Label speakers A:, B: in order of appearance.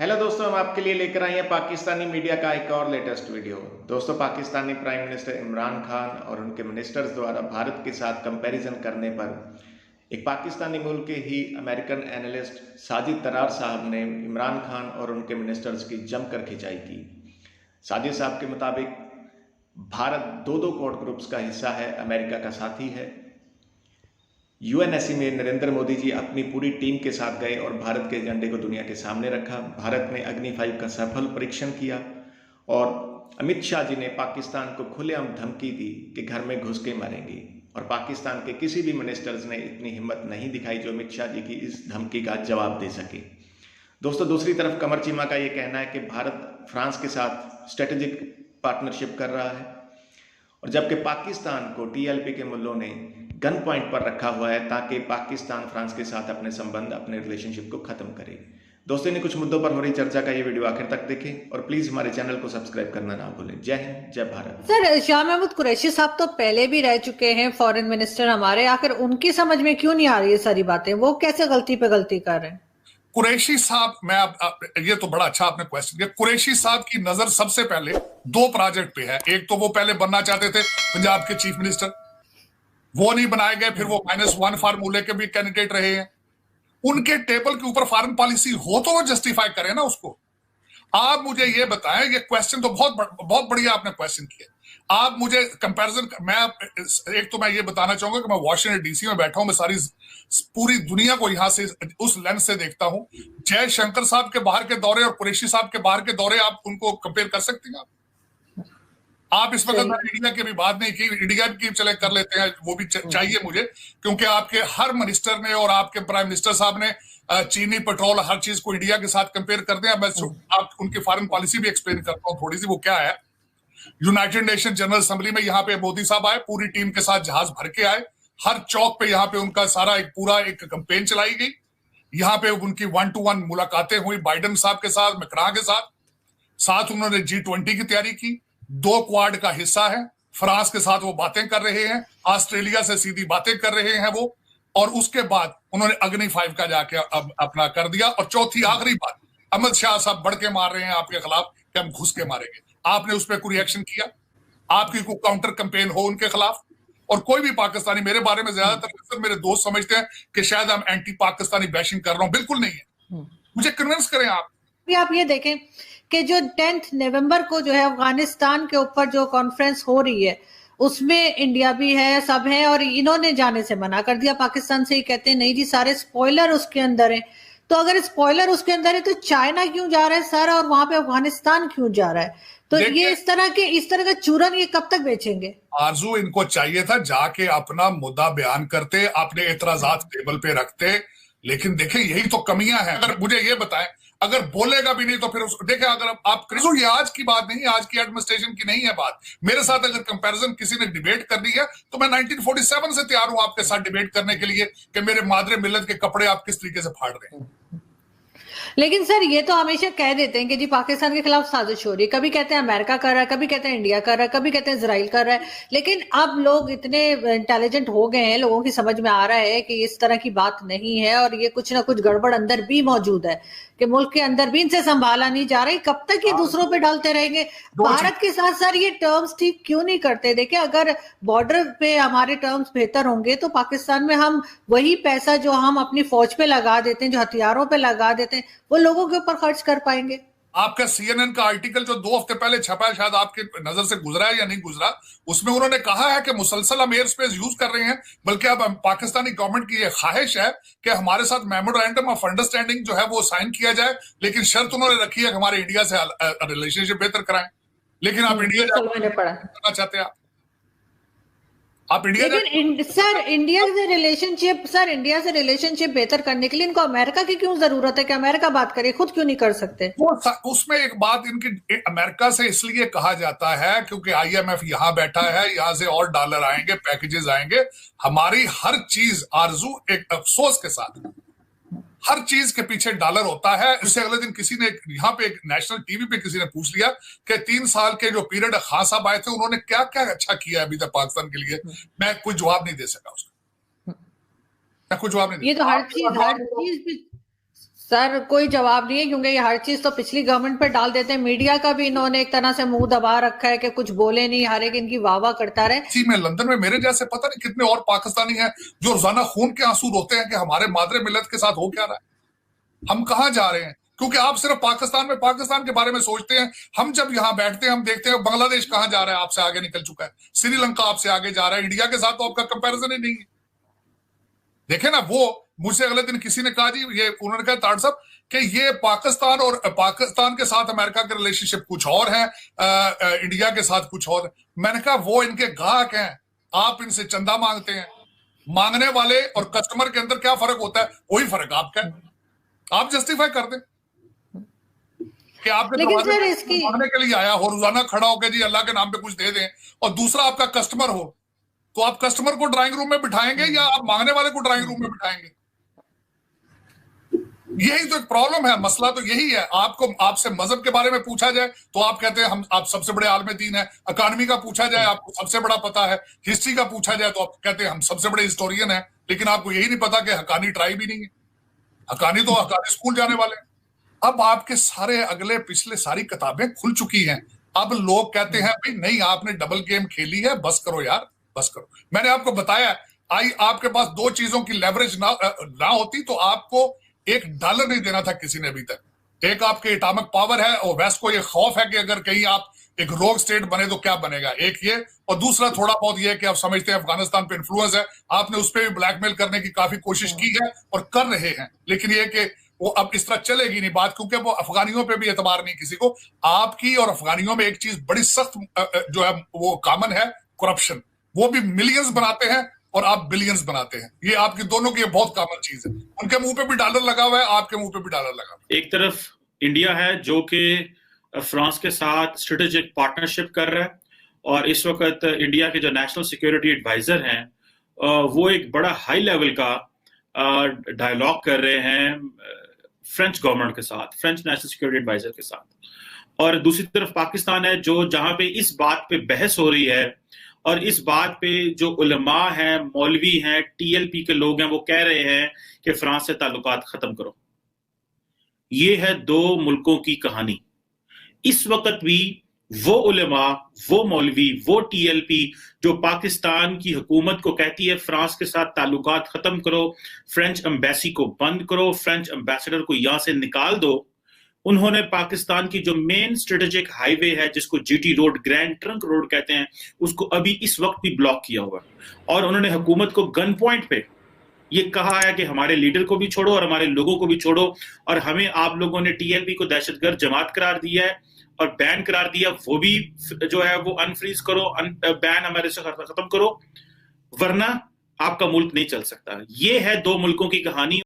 A: Hello दोस्तों, हम आपके लिए लेकर आए हैं पाकिस्तानी मीडिया का एक और लेटेस्ट वीडियो। दोस्तों, पाकिस्तानी प्राइम मिनिस्टर इमरान खान और उनके मिनिस्टर्स द्वारा भारत के साथ कंपैरिजन करने पर एक पाकिस्तानी मूल के ही अमेरिकन एनालिस्ट साजिद तरार साहब ने इमरान खान और उनके मिनिस्टर्स की जमकर खिंचाई की। साजिद साहब के मुताबिक भारत दो कोर ग्रुप्स का हिस्सा है, अमेरिका का साथी है। यूएनएससी में नरेंद्र मोदी जी अपनी पूरी टीम के साथ गए और भारत के एजेंडे को दुनिया के सामने रखा। भारत ने अग्नि 5 का सफल परीक्षण किया और अमित शाह जी ने पाकिस्तान को खुलेआम धमकी दी कि घर में घुस के मरेंगे, और पाकिस्तान के किसी भी मिनिस्टर्स ने इतनी हिम्मत नहीं दिखाई जो अमित शाह जी की इस धमकी का जवाब दे सके। दोस्तों, दूसरी तरफ कमर चीमा का ये कहना है कि भारत फ्रांस के साथ स्ट्रेटेजिक पार्टनरशिप कर रहा है, और जबकि पाकिस्तान को टीएलपी के मुल्लों ने गन पॉइंट पर रखा हुआ है ताकि पाकिस्तान फ्रांस के साथ अपने संबंध, अपने रिलेशनशिप को खत्म करे। दोस्तों, इन कुछ मुद्दों पर हो रही चर्चा का ये वीडियो आखिर तक देखें और प्लीज हमारे चैनल को सब्सक्राइब करना ना भूलें। जय हिंद, जय भारत।
B: सर, शाह महमूद कुरैशी साहब तो पहले भी रह चुके हैं फॉरेन मिनिस्टर हमारे, आखिर उनकी समझ में क्यों नहीं आ रही है सारी बातें? वो कैसे गलती पे गलती कर रहे हैं?
C: कुरैशी साहब, ये तो बड़ा अच्छा आपने क्वेश्चन किया। कुरैशी साहब की नजर सबसे पहले दो प्रोजेक्ट पे है। एक तो वो पहले बनना चाहते थे पंजाब के चीफ मिनिस्टर, वो नहीं बनाए गए, फिर वो -1 फार्मूले के भी कैंडिडेट रहे हैं। उनके टेबल के ऊपर फॉरेन पॉलिसी हो तो वो जस्टिफाई करें ना उसको। आप मुझे ये बताएं, ये क्वेश्चन तो बहुत बढ़िया आपने क्वेश्चन किया। आप मुझे कंपैरिजन, एक तो मैं ये बताना चाहूंगा कि मैं वॉशिंगटन डीसी में बैठा हूं, मैं पूरी दुनिया को यहां से उस लेंस से देखता हूं। जयशंकर साहब के बाहर के दौरे और कुरैशी साहब के बाहर के दौरे, आप उनको कंपेयर कर सकते हैं? आप इस वक्त इंडिया की भी बात नहीं की, इंडिया की चले कर लेते हैं, वो भी चाहिए मुझे, क्योंकि आपके हर मिनिस्टर ने और आपके प्राइम मिनिस्टर साहब ने चीनी, पेट्रोल, हर चीज को इंडिया के साथ कंपेयर कर दिया। मैं आप उनकी फॉरेन पॉलिसी भी एक्सप्लेन करता हूं थोड़ी सी। वो क्या है, यूनाइटेड नेशन जनरल असेंबली में यहाँ पे मोदी साहब आए, पूरी टीम के साथ जहाज भर के आए। हर चौक पे यहाँ पे उनका सारा एक कैंपेन चलाई गई। यहाँ पे उनकी 1-to-1 मुलाकातें हुई बाइडेन साहब के साथ, मैक्रा के साथ उन्होंने G20 की तैयारी की। 2 क्वाड का हिस्सा है, फ्रांस के साथ वो बातें कर रहे हैं, ऑस्ट्रेलिया से सीधी बातें कर रहे हैं वो। और उसके बाद उन्होंने अग्नि 5 का जाके अब अपना कर दिया। और चौथी आखिरी बात, अमित शाह साहब बढ़ के मार रहे हैं आपके खिलाफ कि हम घुस के मारेंगे। आपने उस पर कोई रिएक्शन किया? आपकी कोई काउंटर कैंपेन हो उनके खिलाफ? और कोई भी पाकिस्तानी, मेरे बारे में ज्यादातर मेरे दोस्त समझते हैं कि शायद हम एंटी पाकिस्तानी बैशिंग कर रहा हूं, बिल्कुल नहीं है। मुझे कन्विंस करें आप।
B: ये देखें कि जो 10 नवंबर को जो है अफगानिस्तान के ऊपर जो कॉन्फ्रेंस हो रही है, उसमें इंडिया भी है, सब है, और इन्होंने जाने से मना कर दिया पाकिस्तान से। ही कहते हैं नहीं जी, सारे स्पॉइलर उसके अंदर है। तो अगर स्पॉइलर उसके अंदर है तो चाइना क्यों जा रहा है सर, और वहां पे अफगानिस्तान क्यों जा रहा है? तो ये इस तरह का चूरन ये कब तक बेचेंगे?
C: आरजू, इनको चाहिए था जाके अपना मुद्दा बयान करते, अपने एतराजात टेबल पे रखते। लेकिन देखें, यही तो कमियां हैं। अगर मुझे ये बताएं, अगर बोलेगा भी नहीं तो फिर देखें, अगर आप ये आज की बात नहीं, आज की एडमिनिस्ट्रेशन की नहीं है बात। मेरे साथ अगर कंपैरिजन किसी ने डिबेट करनी है तो मैं 1947 से तैयार हूं आपके साथ डिबेट करने के लिए कि मेरे मादरे मिल्लत के कपड़े आप किस तरीके से फाड़ रहे हैं।
B: लेकिन सर, ये तो हमेशा कह देते हैं कि जी पाकिस्तान के खिलाफ साजिश हो रही है। कभी कहते हैं अमेरिका कर रहा है, कभी कहते हैं इंडिया कर रहा है, कभी कहते हैं इजराइल कर रहा है। लेकिन अब लोग इतने इंटेलिजेंट हो गए हैं, लोगों की समझ में आ रहा है कि इस तरह की बात नहीं है, और ये कुछ ना कुछ गड़बड़ अंदर भी मौजूद है कि मुल्क के अंदर भी इनसे संभाला नहीं जा रही। कब तक ये दूसरों पे डालते रहेंगे? भारत के साथ सर ये टर्म्स ठीक क्यों नहीं करते? देखिए, अगर बॉर्डर पे हमारे टर्म्स बेहतर होंगे तो पाकिस्तान में हम वही पैसा जो हम अपनी फौज पे लगा देते हैं, जो हथियारों पे लगा देते हैं, वो लोगों के ऊपर खर्च कर पाएंगे।
C: आपका CNN का आर्टिकल जो 2 हफ्ते पहले छपा है, शायद आपके नजर से गुजरा है या नहीं गुजरा, उसमें उन्होंने कहा है कि मुसलसल हम एयर स्पेस यूज कर रहे हैं। बल्कि अब पाकिस्तानी गवर्नमेंट की यह ख्वाहिश है कि हमारे साथ मेमोरेंडम ऑफ अंडरस्टैंडिंग जो है वो साइन किया जाए, लेकिन शर्त उन्होंने रखी है कि हमारे इंडिया से रिलेशनशिप बेहतर कराएं। लेकिन आप इंडिया करना चाहते हैं, आप इंडिया,
B: लेकिन सर इंडिया से रिलेशनशिप बेहतर करने के लिए इनको अमेरिका की क्यों जरूरत है? कि अमेरिका बात करे, खुद क्यों नहीं कर सकते?
C: उसमें एक बात इनकी, अमेरिका से इसलिए कहा जाता है क्योंकि IMF यहां बैठा है, यहां से और डॉलर आएंगे, पैकेजेस आएंगे। हमारी हर चीज आरजू, एक अफसोस के साथ, हर चीज के पीछे डॉलर होता है। इससे अगले दिन किसी ने यहाँ पे, एक नेशनल टीवी पे किसी ने पूछ लिया कि 3 साल के जो पीरियड खान साहब आए थे, उन्होंने क्या क्या अच्छा किया अभी तक पाकिस्तान के लिए। मैं कोई जवाब नहीं दे सका उसका, मैं कोई जवाब नहीं।
B: ये तो हर चीज सर कोई जवाब नहीं है, क्योंकि ये हर चीज तो पिछली गवर्नमेंट पे डाल देते हैं। मीडिया का भी इन्होंने एक तरह से मुंह दबा रखा है कि कुछ बोले नहीं, हर एक इनकी वाह वाह करता रहे।
C: इसी में लंदन में मेरे जैसे पता नहीं कितने और पाकिस्तानी हैं जो रोजाना खून के आंसू रोते हैं कि हमारे मादरे मिल्लत के साथ हो क्या रहा है, हम कहाँ जा रहे हैं। क्योंकि आप सिर्फ पाकिस्तान में पाकिस्तान के बारे में सोचते हैं। हम जब यहाँ बैठते हैं हम देखते हैं बांग्लादेश कहाँ जा रहा है, आपसे आगे निकल चुका है, श्रीलंका आपसे आगे जा रहा है, इंडिया के साथ तो आपका कंपैरिजन ही नहीं है। देखे ना, वो मुझसे अगले दिन किसी ने कहा जी, ये उन्होंने कहा ताड़ साहब कि ये पाकिस्तान और पाकिस्तान के साथ अमेरिका के रिलेशनशिप कुछ और है, इंडिया के साथ कुछ और है। मैंने कहा वो इनके ग्राहक हैं, आप इनसे चंदा मांगते हैं। मांगने वाले और कस्टमर के अंदर क्या फर्क होता है? वही फर्क आपका है। आप जस्टिफाई कर दें कि आपके दरवाजे पे मांगने के लिए आया हो, रोजाना खड़ा होकर जी अल्लाह के नाम पे कुछ दे दें, और दूसरा आपका कस्टमर हो, तो आप कस्टमर को ड्राइंग रूम में बिठाएंगे या आप मांगने वाले को ड्राइंग रूम में बिठाएंगे? यही तो एक प्रॉब्लम है, मसला तो यही है। आपको आपसे मजहब के बारे में पूछा जाए तो आप कहते हैं आप सबसे बड़े आलिम दीन है, इकॉनमी का पूछा जाए आपको सबसे बड़ा पता है, हिस्ट्री का पूछा जाए तो आप कहते हैं हम सबसे बड़े हिस्टोरियन है। लेकिन आपको यही नहीं पता कि हकानी ट्राइब ही नहीं है, हकानी तो हकानी स्कूल जाने वाले हैं। अब आपके सारे अगले पिछले सारी किताबें खुल चुकी हैं। अब लोग कहते हैं भाई नहीं, आपने डबल गेम खेली है, बस करो यार, बस करो। मैंने आपको बताया, आपके पास दो चीजों की लेवरेज ना होती तो आपको $1 नहीं देना था किसी ने अभी तक। एक आपके एटॉमिक पावर है, और वेस्ट को ये खौफ है कि अगर कहीं आप एक रोग स्टेट बने तो क्या बनेगा, एक ये, और दूसरा थोड़ा बहुत ये कि आप समझते हैं अफगानिस्तान पे इन्फ्लुएंस है, आपने उस पर भी ब्लैकमेल करने की काफी कोशिश की है और कर रहे हैं। लेकिन ये कि वो अब इस तरह चलेगी नहीं बात, क्योंकि वो अफगानियों पे भी एतबार नहीं किसी को। आपकी और अफगानियों में एक चीज बड़ी सख्त जो है वो कॉमन है, करप्शन। वो भी मिलियंस बनाते हैं और आप बिलियंस बनाते हैं। ये आपकी दोनों की बहुत कॉमन चीज है। उनके मुंह पे भी डॉलर लगा हुआ है, आपके मुंह पे भी डॉलर लगा हुआ है।
D: एक तरफ इंडिया है जो कि फ्रांस के साथ स्ट्रेटेजिक पार्टनरशिप कर रहा है, और इस वक्त इंडिया के जो नेशनल सिक्योरिटी एडवाइजर हैं वो एक बड़ा हाई लेवल का डायलॉग कर रहे हैं फ्रेंच गवर्नमेंट के साथ, फ्रेंच नेशनल सिक्योरिटी एडवाइजर के साथ। और दूसरी तरफ पाकिस्तान है जो जहां पे इस बात पे बहस हो रही है, और इस बात पे जो उलमा हैं, मौलवी हैं, टीएलपी के लोग हैं, वो कह रहे हैं कि फ्रांस से ताल्लुकात खत्म करो। ये है दो मुल्कों की कहानी। इस वक्त भी वो उलमा, वो मौलवी, वो टीएलपी जो पाकिस्तान की हुकूमत को कहती है फ्रांस के साथ ताल्लुकात खत्म करो, फ्रेंच एम्बेसी को बंद करो, फ्रेंच एम्बेसडर को यहां से निकाल दो, उन्होंने पाकिस्तान की जो मेन स्ट्रेटेजिक हाईवे है जिसको GT road, grand trunk road कहते हैं, उसको अभी इस वक्त भी ब्लॉक किया हुआ है। और उन्होंने हुकूमत को गन पॉइंट पे ये कहा है कि हमारे लीडर को भी छोड़ो और हमारे लोगों को भी छोड़ो, और हमें आप लोगों ने टीएलपी को दहशतगर्द जमात करार दिया है और बैन करार दिया, वो भी जो है वो अनफ्रीज करो, बैन हमारे से खत्म करो, वरना आपका मुल्क नहीं चल सकता। ये है दो मुल्कों की कहानी।